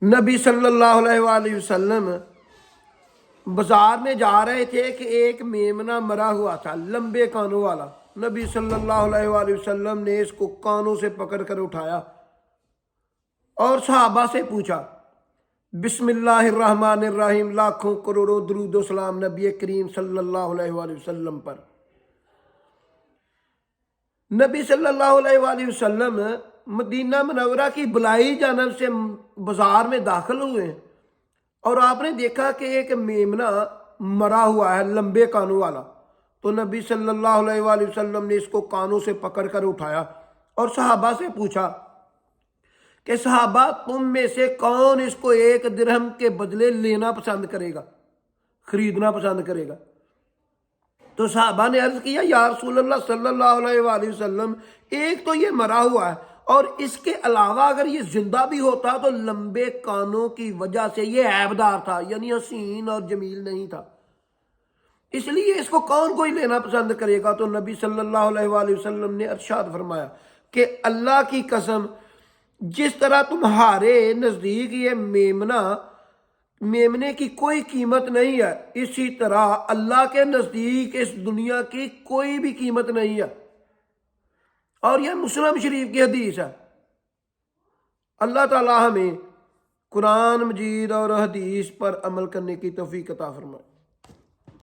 نبی صلی اللہ علیہ وآلہ وسلم بازار میں جا رہے تھے کہ ایک میمنہ مرا ہوا تھا لمبے کانوں والا۔ نبی صلی اللہ علیہ وآلہ وسلم نے اس کو کانوں سے پکڑ کر اٹھایا اور صحابہ سے پوچھا، بسم اللہ الرحمن الرحیم، لاکھوں کروڑوں درود و سلام نبی کریم صلی اللہ علیہ وآلہ وسلم پر۔ نبی صلی اللہ علیہ وآلہ وسلم مدینہ منورہ کی بلائی جانب سے بازار میں داخل ہوئے اور آپ نے دیکھا کہ ایک میمنہ مرا ہوا ہے لمبے کانوں والا۔ تو نبی صلی اللہ علیہ وآلہ وسلم نے اس کو کانوں سے پکڑ کر اٹھایا اور صحابہ سے پوچھا کہ صحابہ تم میں سے کون اس کو 1 درہم کے بدلے لینا پسند کرے گا، خریدنا پسند کرے گا؟ تو صحابہ نے عرض کیا، یا رسول اللہ صلی اللہ علیہ وآلہ وسلم، ایک تو یہ مرا ہوا ہے اور اس کے علاوہ اگر یہ زندہ بھی ہوتا تو لمبے کانوں کی وجہ سے یہ عیبدار تھا، یعنی حسین اور جمیل نہیں تھا، اس لیے اس کو کون کوئی لینا پسند کرے گا؟ تو نبی صلی اللہ علیہ وآلہ وسلم نے ارشاد فرمایا کہ اللہ کی قسم، جس طرح تمہارے نزدیک یہ میمنے کی کوئی قیمت نہیں ہے، اسی طرح اللہ کے نزدیک اس دنیا کی کوئی بھی قیمت نہیں ہے۔ اور یہ مسلم شریف کی حدیث ہے۔ اللہ تعالی ہمیں قرآن مجید اور حدیث پر عمل کرنے کی توفیق عطا فرمائے۔